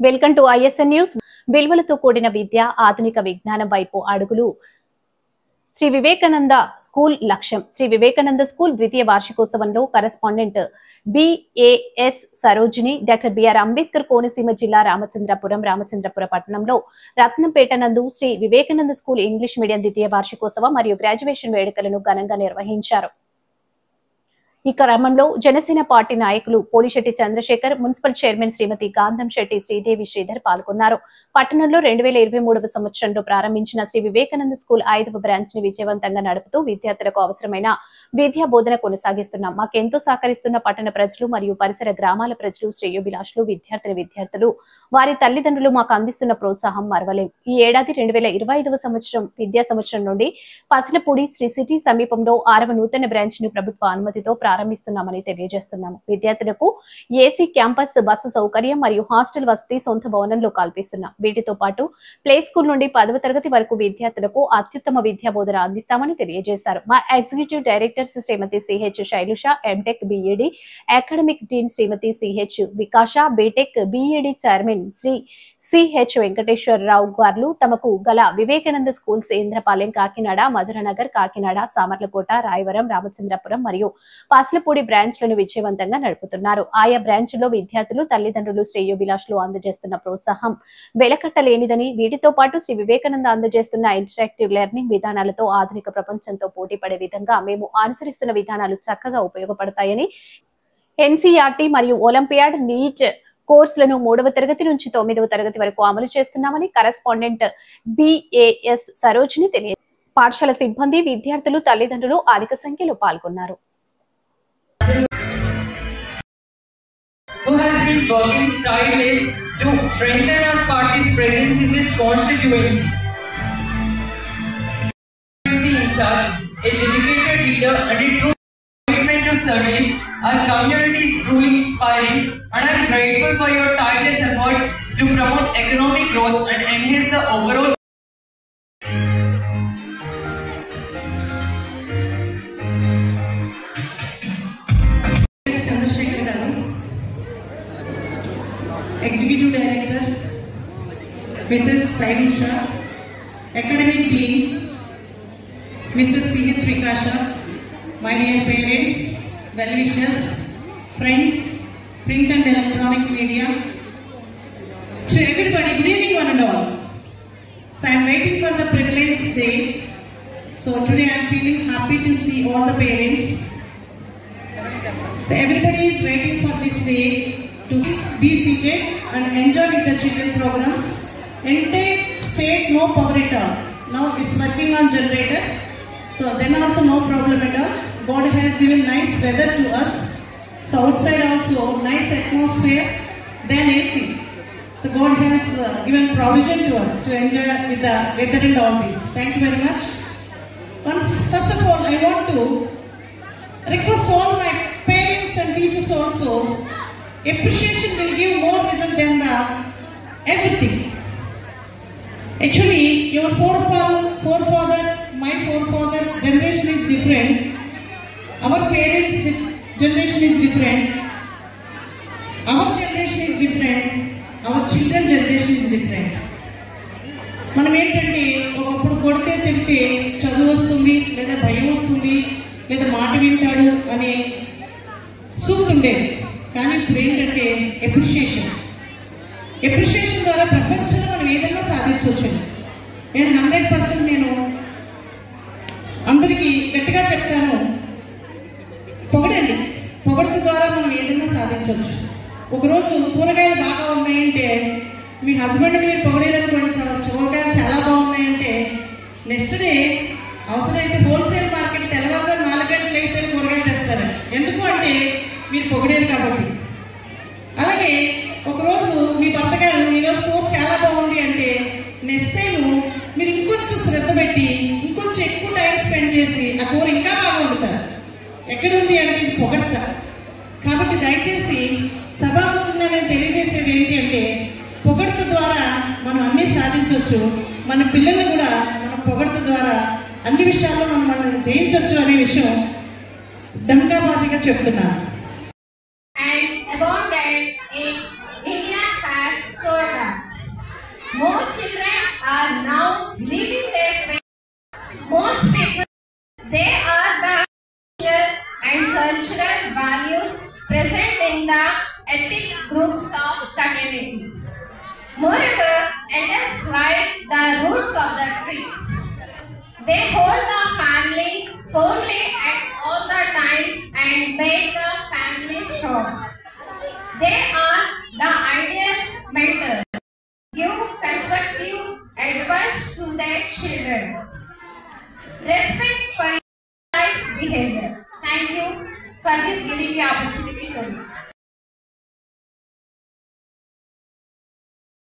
Welcome to ఐఎస్ఎన్ news. విలువలతో కూడిన విద్య, ఆధునిక విజ్ఞానం వైపు అడుగులు శ్రీ వివేకానంద స్కూల్ లక్ష్యం. శ్రీ వివేకానంద స్కూల్ ద్వితీయ వార్షికోత్సవంలో correspondent BAS Sarojini, doctor BR Ambedkar Konaseema జిల్లా రామచంద్రపుర పట్టణంలో రత్నంపేట నందు Shri Vivekananda school English medium ద్వితీయ వార్షికోత్సవం మరియు గ్రాడ్యుయేషన్ వేడుకలను ఘనంగా నిర్వహించారు. ఈ క్రమంలో జనసేన పార్టీ నాయకులు పోలిశెట్టి చంద్రశేఖర్, మున్సిపల్ చైర్మన్ శ్రీమతి గాంధం శెట్టి శ్రీదేవి శ్రీధర్ పాల్గొన్నారు. పట్టణంలో 2023 సంవత్సరంలో ప్రారంభించిన శ్రీ వివేకానంద స్కూల్ 5వ బ్రాంచ్ ని విజయవంతంగా నడుపుతూ విద్యార్థులకు అవసరమైన విద్యా బోధన కొనసాగిస్తున్నాం. మాకెంతో సహకరిస్తున్న పట్టణ ప్రజలు మరియు పరిసర గ్రామాల ప్రజలు, శ్రేయోభిలాషులు, విద్యార్థులు, వారి తల్లిదండ్రులు మాకు అందిస్తున్న ప్రోత్సాహం మరవలేం. ఈ ఏడాది 2025వ సంవత్సరం విద్యా సంవత్సరం నుండి పసలపూడి శ్రీ సిటీ సమీపంలో 6వ నూతన బ్రాంచ్ ను ప్రభుత్వ అనుమతితో ప్రారంభిస్తున్నామని తెలియజేస్తున్నాము. విద్యార్థులకు ఏసీ క్యాంపస్, బస్సు సౌకర్యం మరియు హాస్టల్ వసతి సొంత భవనంలో కల్పిస్తున్నాం. వీటితో పాటు ప్లే స్కూల్ నుండి 10వ తరగతి వరకు విద్యార్థులకు అత్యుత్తమ విద్యా బోధన అందిస్తామని తెలియజేశారు. మా executive directors Shrimati CH Sailusha, MTech BEd academic dean Shrimati CH Vikasha, BTech BEd chairman Shri CH Venkateswararao గారు తమకు గల వివేకానంద స్కూల్స్ ఇంద్రపాలెం, కాకినాడ, మధురనగర్, కాకినాడ, సామర్లకోట, రాయవరం, రామచంద్రపురం మరియు పాస్లపూడి బ్రాంచ్లను విజయవంతంగా నడుపుతున్నారు. ఆయా బ్రాంచ్లో విద్యార్థులు, తల్లిదండ్రులు, శ్రేయోభిలాషులు అందజేస్తున్న ప్రోత్సాహం వెలకట్టలేనిదని, వీటితో పాటు శ్రీ వివేకానంద అందజేస్తున్న ఇంటరాక్టివ్ లెర్నింగ్ విధానాలతో ఆధునిక ప్రపంచంతో పోటీపడే విధంగా మేము అనుసరిస్తున్న విధానాలు చక్కగా ఉపయోగపడతాయని, ఎన్సీఆర్టీ మరియు ఒలింపియాడ్, నీట్ కోర్సులను 3వ తరగతి నుంచి 9వ తరగతి వరకు అమలు చేస్తున్నామని కరెస్పాండెంట్ బిఏఎస్ సరోజిని తెలియజేశారు. పాఠశాల సిబ్బంది, విద్యార్థులు, తల్లిదండ్రులు అధిక సంఖ్యలో పాల్గొన్నారు. Who has been working tireless to strengthen our party's presence in this constituency. In charge, a dedicated leader and a true commitment to service. Our community is truly inspiring, and I am grateful for your tireless efforts to promote economic growth and enhance the overall. Executive Director, Mrs. Sailusha, Academic Dean, Mrs. C.H. Vikasha, my dear parents, well-wishers, friends, print and electronic media, to everybody, good evening one and all. So I am waiting for the privilege day. So today I am feeling happy to see all the parents. So everybody is waiting for this day to be seated and enjoy with the children programs. Entire state no power at all. Now it's working on generator, so then also no problem at all. God has given nice weather to us, so outside also nice atmosphere, then AC. So God has given provision to us to enjoy with the weather and all this. Thank you very much. First of all, I want to request all my parents and teachers also. Appreciation will give more result than the everything. Actually, your forefather, my forefather generation is different. Our parents' generation is different. Our generation is different. Our children's generation is different. మనం ఏంటంటే ఒకప్పుడు కొడితే తింటే చదువు వస్తుంది, లేదా భయం వస్తుంది, లేదా మాట వింటాడు అనే సూట్ ఉండేది. కానీ ఇప్పుడు ఏంటంటే ఎప్రిషియేషన్ ద్వారా ప్రపంచంలో మనం ఏదైనా సాధించవచ్చు. నేను 100% నేను అందరికీ గట్టిగా చెప్తాను, పొగడండి. పొగడత ద్వారా మనం ఏదైనా సాధించవచ్చు. ఒకరోజు కూరగాయలు బాగా ఉన్నాయంటే మీ హస్బెండ్ మీరు పొగడేదనుకోండి, కూరగాయలు చాలా బాగున్నాయంటే నెక్స్ట్ డే అవసరమైతే హోల్సేల్ మార్కెట్ తెల్లవారు 4 గంటలు లేచి కూరగాయలు తెస్తారు. ఎందుకు అంటే మీరు పొగిడేది కాబట్టి. అలాగే ఒకరోజు మీ భర్త గారు ఈరోజు కూర చాలా బాగుంది అంటే నెక్స్ట్ టైం మీరు ఇంకొంచెం శ్రద్ధ పెట్టి ఇంకొంచెం ఎక్కువ టైం స్పెండ్ చేసి ఆ కూర ఇంకా బాగా వండుతారు. ఎక్కడుంది అంటే ఇది పొగడతా. కాబట్టి దయచేసి సభాముఖంగా నేను తెలియజేసేది ఏంటి అంటే పొగడత ద్వారా మనం అన్నీ సాధించవచ్చు. మన పిల్లలు కూడా మన పొగడత ద్వారా అన్ని విషయాల్లో మనం జయించవచ్చు అనే విషయం డంకాబాజీగా చెప్తున్నాను. And about that, India has so children are now leaving their parents. Most people, they are the social and cultural values present in the ethnic groups of community. Moreover, elders like the roots of the tree. They hold the family firmly at all the times and make the family strong. They are the ideal mentors. Give constructive advice to their children. Respect for life behavior. Thank you for this giving me opportunity.